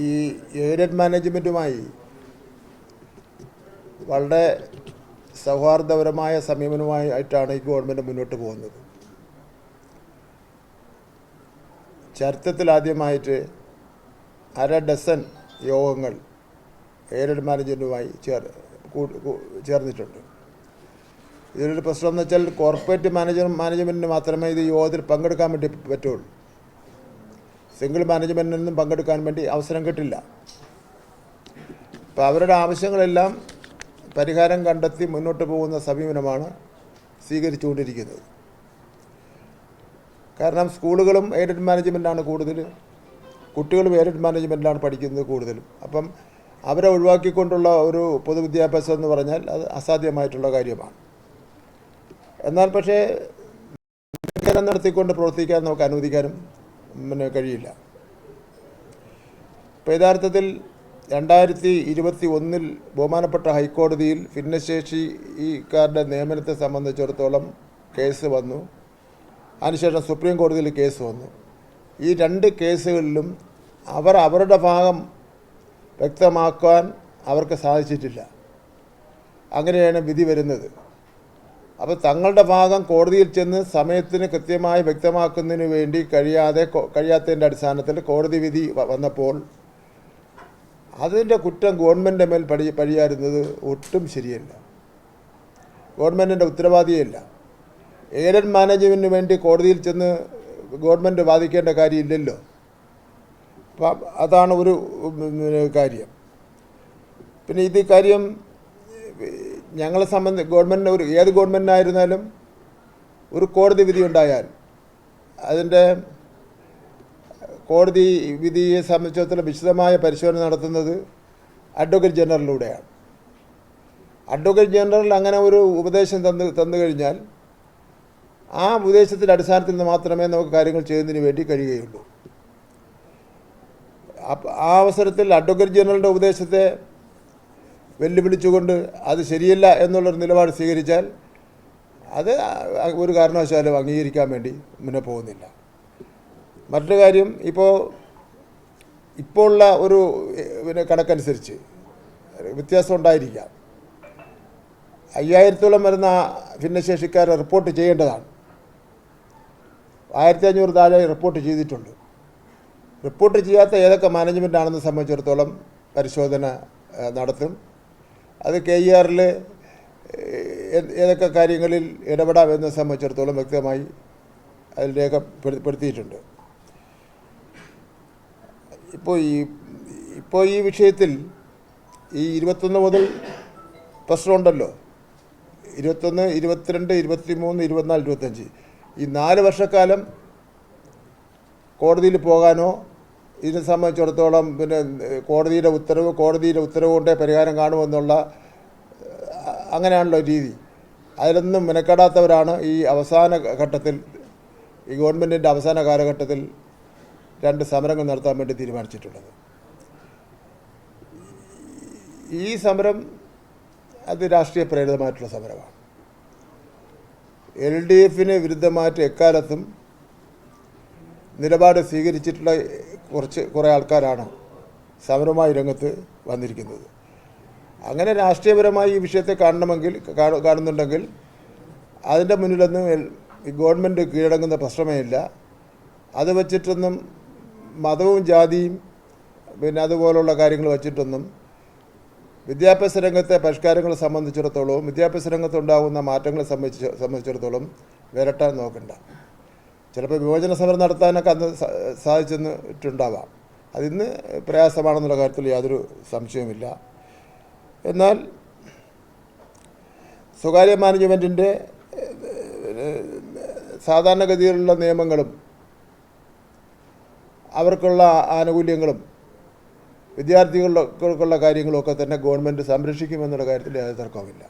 ഈ എയ്ഡഡ് മാനേജ്മെൻറ്റുമായി വളരെ സൗഹാർദ്ദപരമായ സമീപനമായിട്ടാണ് ഈ ഗവൺമെൻറ് മുന്നോട്ട് പോകുന്നത്. ചരിത്രത്തിലാദ്യമായിട്ട് 1/2 ഡസൻ യോഗങ്ങൾ എയ്ഡഡ് മാനേജ്മെൻറ്റുമായി ചേർന്നിട്ടുണ്ട്. ഇതിലൊരു പ്രശ്നം എന്ന് വെച്ചാൽ കോർപ്പറേറ്റ് മാനേജ്മെൻറ്റിന് മാത്രമേ ഇത് യോഗത്തിൽ പങ്കെടുക്കാൻ വേണ്ടി പറ്റുള്ളൂ. സിംഗിൾ മാനേജ്മെൻറ്റിനൊന്നും പങ്കെടുക്കാൻ വേണ്ടി അവസരം കിട്ടില്ല. അപ്പോൾ അവരുടെ ആവശ്യങ്ങളെല്ലാം പരിഹാരം കണ്ടെത്തി മുന്നോട്ട് പോകുന്ന സമീപനമാണ് സ്വീകരിച്ചുകൊണ്ടിരിക്കുന്നത്. കാരണം സ്കൂളുകളും എയ്ഡഡ് മാനേജ്മെൻറ്റാണ് കൂടുതൽ, കുട്ടികളും എയ്ഡഡ് മാനേജ്മെൻറ്റിലാണ് പഠിക്കുന്നത് കൂടുതലും. അപ്പം അവരെ ഒഴിവാക്കിക്കൊണ്ടുള്ള ഒരു പൊതുവിദ്യാഭ്യാസം എന്ന് പറഞ്ഞാൽ അത് അസാധ്യമായിട്ടുള്ള കാര്യമാണ്. എന്നാൽ പക്ഷേ വികസനം നടത്തിക്കൊണ്ട് പ്രവർത്തിക്കാൻ നമുക്ക് അനുവദിക്കാനും കഴിയില്ല. ഇപ്പോൾ യഥാർത്ഥത്തിൽ 2021 ബഹുമാനപ്പെട്ട ഹൈക്കോടതിയിൽ ഭിന്നശേഷിക്കാരുടെ നിയമനത്തെ സംബന്ധിച്ചിടത്തോളം കേസ് വന്നു. അതിനുശേഷം സുപ്രീം കോടതിയിൽ കേസ് വന്നു. ഈ 2 കേസുകളിലും അവരുടെ ഭാഗം വ്യക്തമാക്കാൻ അവർക്ക് സാധിച്ചിട്ടില്ല. അങ്ങനെയാണ് വിധി വരുന്നത്. അപ്പോൾ തങ്ങളുടെ ഭാഗം കോടതിയിൽ ചെന്ന് സമയത്തിന് കൃത്യമായി വ്യക്തമാക്കുന്നതിന് വേണ്ടി കഴിയാത്തതിൻ്റെ അടിസ്ഥാനത്തിൽ കോടതി വിധി വന്നപ്പോൾ അതിൻ്റെ കുറ്റം ഗവൺമെൻറ്റിൻ്റെ മേൽ പഴിയാറുന്നത് ഒട്ടും ശരിയല്ല. ഗവൺമെൻറ്റിൻ്റെ ഉത്തരവാദിയല്ല. എയ്ഡഡ് മാനേജ്മെൻറ്റിന് വേണ്ടി കോടതിയിൽ ചെന്ന് ഗവൺമെൻറ് വാദിക്കേണ്ട കാര്യമില്ലല്ലോ. അപ്പം അതാണ് ഒരു കാര്യം. പിന്നെ ഇത് കാര്യം ഞങ്ങളെ ഗവൺമെൻറ് ഏത് ഗവൺമെൻറ്റിനായിരുന്നാലും ഒരു കോടതി വിധി ഉണ്ടായാൽ അതിൻ്റെ കോടതി വിധിയെ സംബന്ധിച്ചിടത്തോളം വിശദമായ പരിശോധന നടത്തുന്നത് അഡ്വക്കേറ്റ് ജനറലിലൂടെയാണ്. അഡ്വക്കേറ്റ് ജനറൽ അങ്ങനെ ഒരു ഉപദേശം തന്നു കഴിഞ്ഞാൽ ആ ഉപദേശത്തിൻ്റെ അടിസ്ഥാനത്തിൽ നിന്ന് മാത്രമേ നമുക്ക് കാര്യങ്ങൾ ചെയ്യുന്നതിന് വേണ്ടി കഴിയുകയുള്ളൂ. ആ അവസരത്തിൽ അഡ്വക്കേറ്റ് ജനറലിൻ്റെ ഉപദേശത്തെ വെല്ലുവിളിച്ചുകൊണ്ട് അത് ശരിയല്ല എന്നുള്ളൊരു നിലപാട് സ്വീകരിച്ചാൽ അത് ഒരു കാരണവശാലും അംഗീകരിക്കാൻ വേണ്ടി മുന്നേ പോകുന്നില്ല. മറ്റൊരു കാര്യം, ഇപ്പോൾ ഉള്ള ഒരു കണക്കനുസരിച്ച് വ്യത്യാസം ഉണ്ടായിരിക്കാം. 5000-ഓളം വരുന്ന ഭിന്നശേഷിക്കാരെ റിപ്പോർട്ട് ചെയ്യേണ്ടതാണ്. 1500 താഴെ റിപ്പോർട്ട് ചെയ്തിട്ടുണ്ട്. റിപ്പോർട്ട് ചെയ്യാത്ത ഏതൊക്കെ മാനേജ്മെൻ്റ് ആണെന്ന് സംബന്ധിച്ചിടത്തോളം പരിശോധന നടത്തും. അത് KERൽ ഏതൊക്കെ കാര്യങ്ങളിൽ ഇടപെടാമെന്ന് സംബന്ധിച്ചിടത്തോളം വ്യക്തമായി അതിൽ രേഖപ്പെടുത്തിയിട്ടുണ്ട്. ഇപ്പോൾ ഈ വിഷയത്തിൽ ഈ 21 മുതൽ പ്രശ്നമുണ്ടല്ലോ. 21, 22, 23, 24, 25 ഈ 4 വർഷക്കാലം കോടതിയിൽ പോകാനോ ഇതിനെ സംബന്ധിച്ചിടത്തോളം പിന്നെ കോടതിയുടെ ഉത്തരവ് കൊണ്ടേ പരിഹാരം കാണുമെന്നുള്ള അങ്ങനെയാണല്ലോ രീതി. അതിലൊന്നും മെനക്കെടാത്തവരാണ് ഈ അവസാന ഘട്ടത്തിൽ, ഈ ഗവൺമെൻറ്റിൻ്റെ അവസാന കാലഘട്ടത്തിൽ 2 സമരങ്ങൾ നടത്താൻ വേണ്ടി തീരുമാനിച്ചിട്ടുള്ളത്. ഈ സമരം അത് രാഷ്ട്രീയ പ്രേരിതമായിട്ടുള്ള സമരമാണ്. LDFന് വിരുദ്ധമായിട്ട് എക്കാലത്തും നിലപാട് സ്വീകരിച്ചിട്ടുള്ള കുറേ ആൾക്കാരാണ് സമരവുമായി രംഗത്ത് വന്നിരിക്കുന്നത്. അങ്ങനെ രാഷ്ട്രീയപരമായി ഈ വിഷയത്തെ കാണുന്നുണ്ടെങ്കിൽ അതിൻ്റെ മുന്നിലൊന്നും ഗവൺമെൻറ് കീഴടങ്ങുന്ന പ്രശ്നമേ ഇല്ല. അത് വച്ചിട്ടൊന്നും മതവും ജാതിയും പിന്നെ അതുപോലുള്ള കാര്യങ്ങൾ വച്ചിട്ടൊന്നും വിദ്യാഭ്യാസ രംഗത്തെ പരിഷ്കാരങ്ങളെ സംബന്ധിച്ചിടത്തോളം, വിദ്യാഭ്യാസ രംഗത്തുണ്ടാകുന്ന മാറ്റങ്ങളെ സംബന്ധിച്ചിടത്തോളം വിരട്ടാൻ നോക്കണ്ട. ചിലപ്പോൾ വിമോചന സമരം നടത്താനൊക്കെ അന്ന് സാധിച്ചെന്നിട്ടുണ്ടാവാം. അതിന്ന് പ്രയാസമാണെന്നുള്ള കാര്യത്തിൽ യാതൊരു സംശയവുമില്ല. എന്നാൽ സ്വകാര്യ മാനേജ്മെൻറ്റിൻ്റെ സാധാരണഗതിയിലുള്ള നിയമങ്ങളും അവർക്കുള്ള ആനുകൂല്യങ്ങളും വിദ്യാർത്ഥികൾക്കുള്ള കാര്യങ്ങളുമൊക്കെ തന്നെ ഗവൺമെൻറ് സംരക്ഷിക്കുമെന്നുള്ള കാര്യത്തിൽ യാതൊരു തർക്കവുമില്ല.